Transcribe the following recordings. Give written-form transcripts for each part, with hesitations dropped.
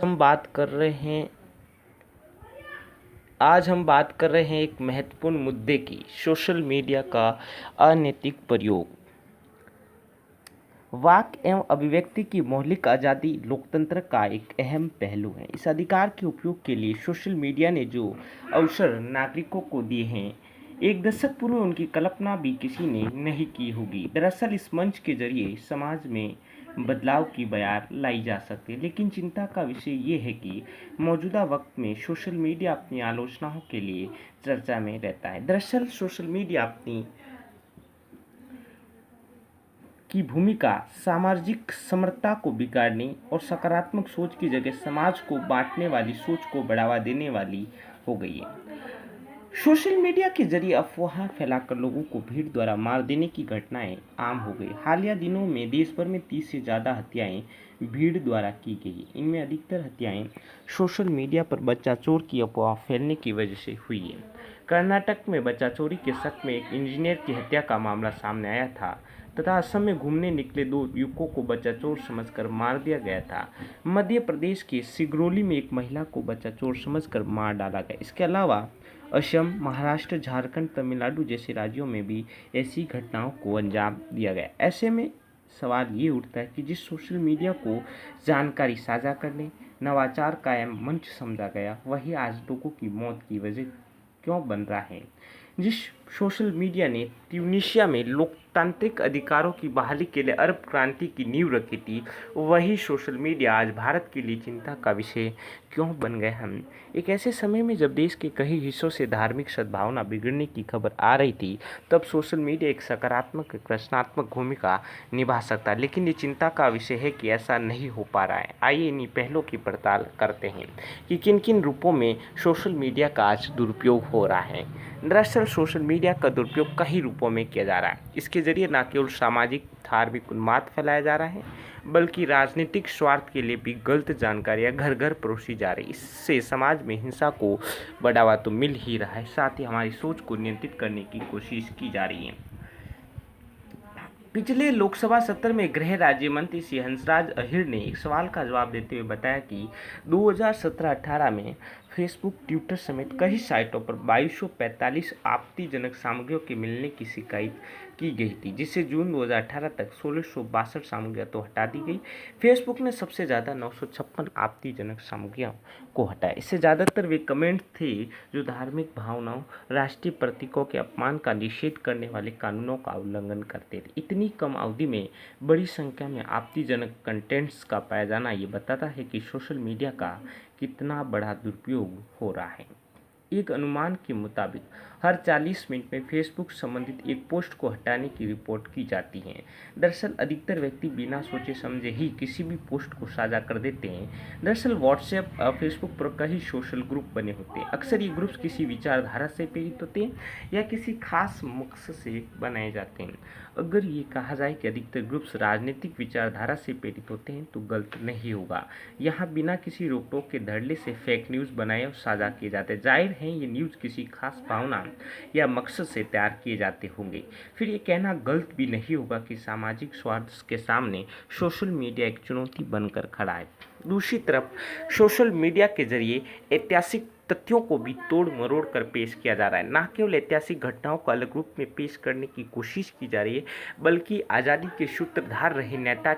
हम बात कर रहे हैं आज हम बात कर रहे हैं एक महत्वपूर्ण मुद्दे की, सोशल मीडिया का अनैतिक प्रयोग। वाक एवं अभिव्यक्ति की मौलिक आज़ादी लोकतंत्र का एक अहम पहलू है। इस अधिकार के उपयोग के लिए सोशल मीडिया ने जो अवसर नागरिकों को दिए हैं, एक दशक पूर्व उनकी कल्पना भी किसी ने नहीं की होगी। दरअसल इस मंच के जरिए समाज में बदलाव की बयार लाई जा सकती है, लेकिन चिंता का विषय ये है कि मौजूदा वक्त में सोशल मीडिया अपनी आलोचनाओं के लिए चर्चा में रहता है। दरअसल सोशल मीडिया अपनी की भूमिका सामाजिक समरसता को बिगाड़ने और सकारात्मक सोच की जगह समाज को बांटने वाली सोच को बढ़ावा देने वाली हो गई है। सोशल मीडिया के जरिए अफवाह फैलाकर लोगों को भीड़ द्वारा मार देने की घटनाएं आम हो गई। हालिया दिनों में देश भर में 30 से ज़्यादा हत्याएं भीड़ द्वारा की गई। इनमें अधिकतर हत्याएं सोशल मीडिया पर बच्चा चोर की अफवाह फैलने की वजह से हुई है। कर्नाटक में बच्चा चोरी के शक में एक इंजीनियर की हत्या का मामला सामने आया था तथा असम में घूमने निकले 2 युवकों को बच्चा चोर समझकर मार दिया गया था। मध्य प्रदेश के सिगरौली में एक महिला को बच्चा चोर समझकर मार डाला गया। इसके अलावा असम, महाराष्ट्र, झारखंड, तमिलनाडु जैसे राज्यों में भी ऐसी घटनाओं को अंजाम दिया गया। ऐसे में सवाल ये उठता है कि जिस सोशल मीडिया को जानकारी साझा करने, नवाचार कायम मंच समझा गया, वही आज लोगों की मौत की वजह क्यों बन रहा है। जिस सोशल मीडिया ने ट्यूनीशिया में लोकतांत्रिक अधिकारों की बहाली के लिए अरब क्रांति की नींव रखी थी, वही सोशल मीडिया आज भारत के लिए चिंता का विषय क्यों बन गए। हम एक ऐसे समय में जब देश के कई हिस्सों से धार्मिक सद्भावना बिगड़ने की खबर आ रही थी, तब सोशल मीडिया एक सकारात्मक रचनात्मक भूमिका निभा सकता है। लेकिन ये चिंता का विषय है कि ऐसा नहीं हो पा रहा है। आइए इन्हीं पहलों की पड़ताल करते हैं कि किन किन रूपों में सोशल मीडिया का आज दुरुपयोग हो रहा है। दरअसल सोशल मीडिया का दुरुपयोग कई रूपों में किया जा रहा है। इसके जरिए न केवल सामाजिक धार्मिक उन्माद फैलाया जा रहा है, बल्कि राजनीतिक स्वार्थ के लिए भी गलत जानकारियां घर घर परोसी जा रही। इससे समाज में हिंसा को बढ़ावा तो मिल ही रहा है, साथ ही हमारी सोच को नियंत्रित करने की कोशिश की जा रही है। पिछले लोकसभा सत्र में गृह राज्य मंत्री श्री हंसराज अहीर ने एक सवाल का जवाब देते हुए बताया कि 2017-18 में फेसबुक, ट्विटर समेत कई साइटों पर 2245 आपत्तिजनक सामग्रियों के मिलने की शिकायत की गई थी, जिससे जून 2018 तक 1662 सामग्रियां तो हटा दी गई। फेसबुक ने सबसे ज़्यादा 956 आपत्तिजनक सामग्रियों को हटाया। इससे ज़्यादातर वे कमेंट थे जो धार्मिक भावनाओं, राष्ट्रीय प्रतीकों के अपमान का निषेध करने वाले कानूनों का उल्लंघन करते थे। इतनी कम अवधि में बड़ी संख्या में आपत्तिजनक कंटेंट्स का पाया जाना ये बताता है कि सोशल मीडिया का कितना बड़ा दुरुपयोग हो रहा है। एक अनुमान के मुताबिक हर 40 मिनट में फेसबुक संबंधित एक पोस्ट को हटाने की रिपोर्ट की जाती है। दरअसल अधिकतर व्यक्ति बिना सोचे समझे ही किसी भी पोस्ट को साझा कर देते हैं। दरअसल व्हाट्सएप, फेसबुक पर कई सोशल ग्रुप बने होते हैं। अक्सर ये ग्रुप्स किसी विचारधारा से प्रेरित होते हैं या किसी खास मकसद से बनाए जाते हैं। अगर ये कहा जाए कि अधिकतर ग्रुप्स राजनीतिक विचारधारा से प्रेरित होते हैं तो गलत नहीं होगा। यहाँ बिना किसी रोक टोक के धड़ल्ले से फेक न्यूज़ बनाए और साझा किए जाते हैं। जाहिर है ये न्यूज़ किसी खास भावना या मकसद से तैयार किए जाते होंगे। फिर ये कहना गलत भी नहीं होगा कि सामाजिक स्वार्थ के सामने सोशल मीडिया एक चुनौती बनकर खड़ा है। दूसरी तरफ सोशल मीडिया के जरिए ऐतिहासिक तथ्यों को भी तोड़ मरोड़ कर पेश किया जा रहा है। न केवल ऐतिहासिक घटनाओं को अलग रूप में पेश करने की कोशिश की जा रही है, बल्कि आज़ादी के सूत्रधार रहे नेताओं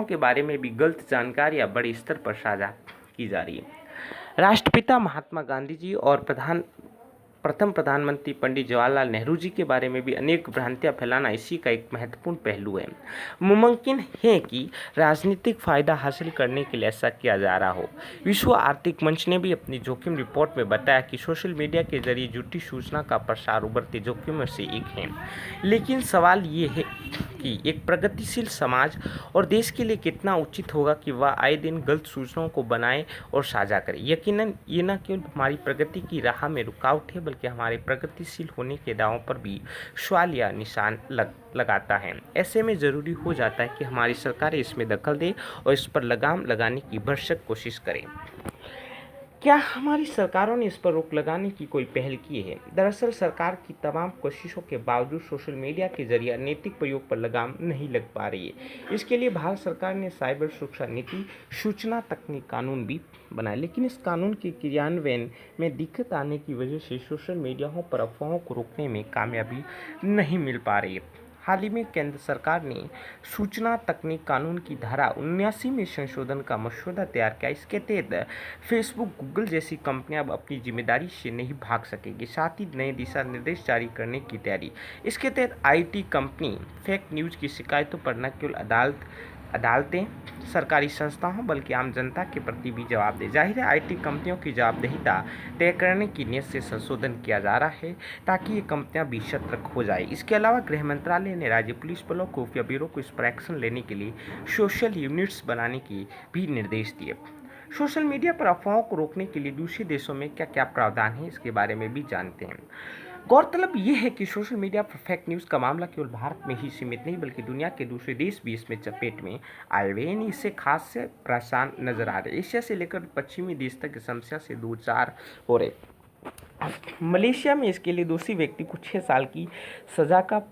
के बारे में भी गलत जानकारियां बड़े स्तर पर साझा की जा रही है। राष्ट्रपिता महात्मा गांधी जी और प्रथम प्रधानमंत्री पंडित जवाहरलाल नेहरू जी के बारे में भी अनेक भ्रांतियां फैलाना इसी का एक महत्वपूर्ण पहलू है। मुमकिन है कि राजनीतिक फायदा हासिल करने के लिए ऐसा किया जा रहा हो। विश्व आर्थिक मंच ने भी अपनी जोखिम रिपोर्ट में बताया कि सोशल मीडिया के जरिए झूठी सूचना का प्रसार उभरते जोखिमों से एक है। लेकिन सवाल ये है कि एक प्रगतिशील समाज और देश के लिए कितना उचित होगा कि वह आए दिन गलत सूचनाओं को बनाए और साझा करे। यकीनन ये न केवल हमारी प्रगति की राह में रुकावट है, बल्कि हमारे प्रगतिशील होने के दावों पर भी सवाल या निशान लगाता है। ऐसे में ज़रूरी हो जाता है कि हमारी सरकारें इसमें दखल दें और इस पर लगाम लगाने की भरसक कोशिश करें। क्या हमारी सरकारों ने इस पर रोक लगाने की कोई पहल की है? दरअसल सरकार की तमाम कोशिशों के बावजूद सोशल मीडिया के जरिए अनैतिक प्रयोग पर लगाम नहीं लग पा रही है। इसके लिए भारत सरकार ने साइबर सुरक्षा नीति, सूचना तकनीक कानून भी बनाए, लेकिन इस कानून के क्रियान्वयन में दिक्कत आने की वजह से सोशल मीडिया पर अफवाहों को रोकने में कामयाबी नहीं मिल पा रही है। हाल ही में केंद्र सरकार ने सूचना तकनीक कानून की धारा 79 में संशोधन का मसौदा तैयार किया। इसके तहत फेसबुक, गूगल जैसी कंपनियां अब अपनी जिम्मेदारी से नहीं भाग सकेगी। साथ ही नए दिशा निर्देश जारी करने की तैयारी। इसके तहत आईटी कंपनी फेक न्यूज़ की शिकायतों पर न केवल अदालतें, सरकारी संस्थाओं बल्कि आम जनता के प्रति भी जवाब दे। जाहिर है आईटी कंपनियों की जवाबदेहिता तय करने की नीयत से संशोधन किया जा रहा है ताकि ये कंपनियां भी सतर्क हो जाए। इसके अलावा गृह मंत्रालय ने राज्य पुलिस बलों, खुफिया ब्यूरो को इस पर एक्शन लेने के लिए सोशल यूनिट्स बनाने की भी निर्देश दिए। सोशल मीडिया पर अफवाहों को रोकने के लिए दूसरे देशों में क्या क्या प्रावधान है, इसके बारे में भी जानते हैं। गौरतलब ये है कि सोशल मीडिया पर फेक न्यूज़ का मामला केवल भारत में ही सीमित नहीं बल्कि दुनिया के दूसरे देश भी इसमें चपेट में आए हुए हैं। इससे खास से परेशान नजर आ रहे। एशिया से लेकर पश्चिमी देश तक इस समस्या से दो चार हो रहे। मलेशिया में इसके लिए दोषी व्यक्ति को 6 साल की सजा का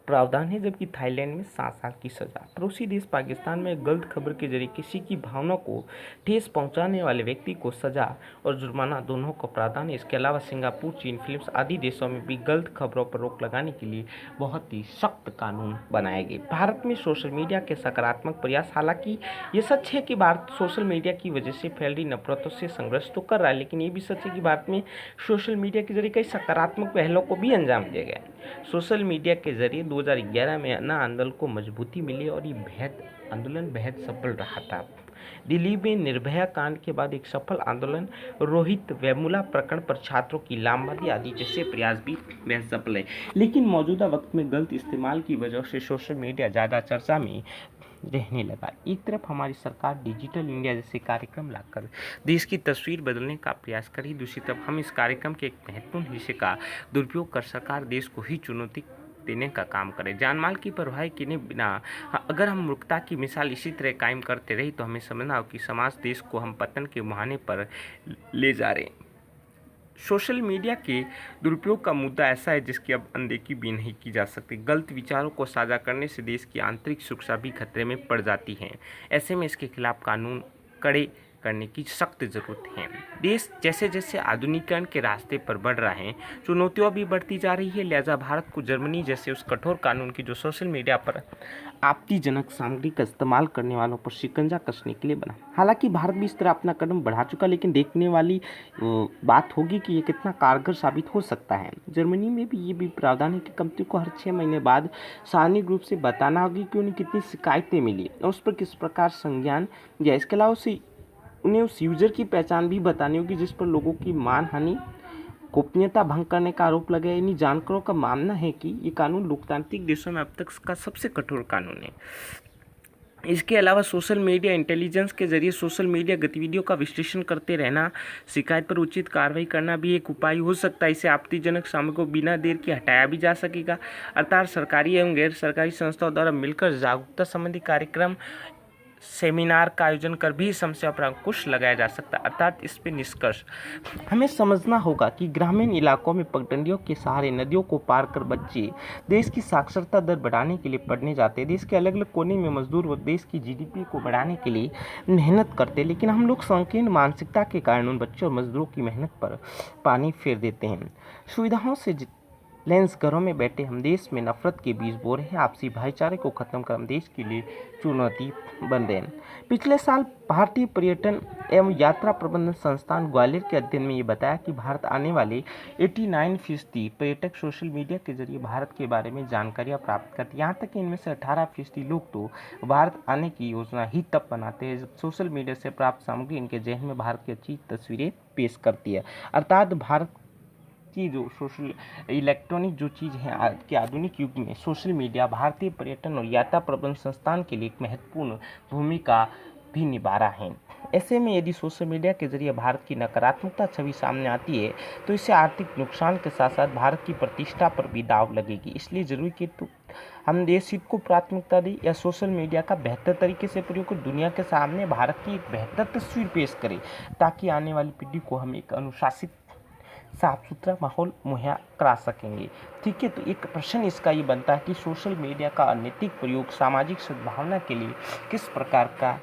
प्रावधान है, जबकि थाईलैंड में 7 साल की सजा। पड़ोसी देश पाकिस्तान में गलत खबर के जरिए किसी की भावना को ठेस पहुंचाने वाले व्यक्ति को सजा और जुर्माना दोनों का प्रावधान है। इसके अलावा सिंगापुर, चीन, फिलीपींस आदि देशों में भी गलत खबरों पर रोक लगाने के लिए बहुत ही सख्त कानून बनाए गए। भारत में सोशल मीडिया के सकारात्मक प्रयास, हालांकि ये सच है कि भारत सोशल मीडिया की वजह से फैल रही नफरतों से संघर्ष तो कर रहा है, लेकिन ये भी सच है कि भारत में सोशल मीडिया के जरिए कई सकारात्मक पहलों को भी अंजाम दिया गया है। सोशल मीडिया के जरिए 2011 में अन्ना आंदोलन को मजबूती मिली और ये आंदोलन बेहद सफल रहा था। दिल्ली में निर्भया कांड के बाद एक सफल आंदोलन, रोहित वेमुला प्रकरण पर छात्रों की लामबंदी आदि जैसे प्रयास भी बेहद सफल है। लेकिन मौजूदा वक्त में गलत इस्तेमाल की वजह से सोशल मीडिया ज़्यादा चर्चा में रहने लगा। एक तरफ हमारी सरकार डिजिटल इंडिया जैसे कार्यक्रम लाकर देश की तस्वीर बदलने का प्रयास करी, दूसरी तरफ हम इस कार्यक्रम के एक महत्वपूर्ण हिस्से का दुरुपयोग कर सरकार देश को ही चुनौती देने का काम करें। जानमाल की परवाह किए बिना अगर हम मूर्खता की मिसाल इसी तरह कायम करते रहे तो हमें समझना हो कि समाज देश को हम पतन के मुहाने पर ले जा रहे हैं। सोशल मीडिया के दुरुपयोग का मुद्दा ऐसा है जिसकी अब अनदेखी भी नहीं की जा सकती। गलत विचारों को साझा करने से देश की आंतरिक सुरक्षा भी खतरे में पड़ जाती है। ऐसे में इसके खिलाफ कानून कड़े करने की सख्त जरूरत है। देश जैसे जैसे आधुनिकीकरण के रास्ते पर बढ़ रहा है, चुनौतियां भी बढ़ती जा रही है। लिहाजा भारत को जर्मनी जैसे उस कठोर कानून की जो सोशल मीडिया पर आपत्तिजनक सामग्री का इस्तेमाल करने वालों पर शिकंजा कसने के लिए बना। हालांकि भारत भी इस तरह अपना कदम बढ़ा चुका, लेकिन देखने वाली बात होगी कि ये कितना कारगर साबित हो सकता है। जर्मनी में भी ये भी प्रावधान है कि कंपनी को हर 6 महीने बाद सार्वजनिक रूप से बताना होगी कि उन्हें कितनी शिकायतें मिली और उस पर किस प्रकार संज्ञान या इसके अलावा उन्हें उस यूजर की पहचान भी बतानी होगी जिस पर लोगों की मानहानि, गोपनीयता भंग करने का आरोप लगा। यानी जानकारों का मानना है कि ये कानून लोकतांत्रिक देशों में अब तक का सबसे कठोर कानून है। इसके अलावा सोशल मीडिया इंटेलिजेंस के जरिए सोशल मीडिया गतिविधियों का विश्लेषण करते रहना, शिकायत पर उचित कार्रवाई करना भी एक उपाय हो सकता है। इससे आपत्तिजनक सामग्री को बिना देर के हटाया भी जा सकेगा। अर्थात सरकारी एवं गैर सरकारी संस्थाओं द्वारा मिलकर जागरूकता संबंधी कार्यक्रम, सेमिनार का आयोजन कर भी समस्या पर अंकुश लगाया जा सकता है। अर्थात इस पे निष्कर्ष हमें समझना होगा कि ग्रामीण इलाकों में पगडंडियों के सहारे नदियों को पार कर बच्चे देश की साक्षरता दर बढ़ाने के लिए पढ़ने जाते हैं। देश के अलग अलग कोने में मजदूर व देश की जीडीपी को बढ़ाने के लिए मेहनत करते हैं, लेकिन हम लोग संकीर्ण मानसिकता के कारण उन बच्चों और मजदूरों की मेहनत पर पानी फेर देते हैं। सुविधाओं से लेंस घरों में बैठे हम देश में नफरत के बीज बो रहे हैं। आपसी भाईचारे को खत्म कर हम देश के लिए चुनौती बन रहे हैं। पिछले साल भारतीय पर्यटन एवं यात्रा प्रबंधन संस्थान ग्वालियर के अध्ययन में ये बताया कि भारत आने वाले 89% पर्यटक सोशल मीडिया के जरिए भारत के बारे में जानकारियाँ प्राप्त करते हैं। यहाँ तक कि इनमें से 18% लोग तो भारत आने की योजना ही तब बनाते हैं जब सोशल मीडिया से प्राप्त सामग्री इनके जहन में भारत की अच्छी तस्वीरें पेश करती है। अर्थात भारत की जो सोशल इलेक्ट्रॉनिक जो चीज़ है आज के आधुनिक युग में सोशल मीडिया भारतीय पर्यटन और यात्रा प्रबंधन संस्थान के लिए एक महत्वपूर्ण भूमिका भी निभा रहा है। ऐसे में यदि सोशल मीडिया के जरिए भारत की नकारात्मकता छवि सामने आती है तो इससे आर्थिक नुकसान के साथ साथ भारत की प्रतिष्ठा पर भी दाव लगेगी। इसलिए जरूरी कि तो हम देश हित को प्राथमिकता दें या सोशल मीडिया का बेहतर तरीके से प्रयोग कर दुनिया के सामने भारत की एक बेहतर तस्वीर पेश करें, ताकि आने वाली पीढ़ी को हम एक अनुशासित साफ सुथरा माहौल मुहैया करा सकेंगे। ठीक है, तो एक प्रश्न इसका ये बनता है कि सोशल मीडिया का अनैतिक प्रयोग सामाजिक सद्भावना के लिए किस प्रकार का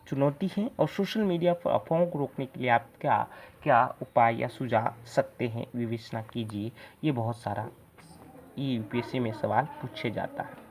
चुनौती है, और सोशल मीडिया पर अफवाहों को रोकने के लिए आप क्या क्या उपाय या सुझाव सकते हैं, विवेचना कीजिए। ये बहुत सारा ये यूपीएससी में सवाल पूछे जाता है।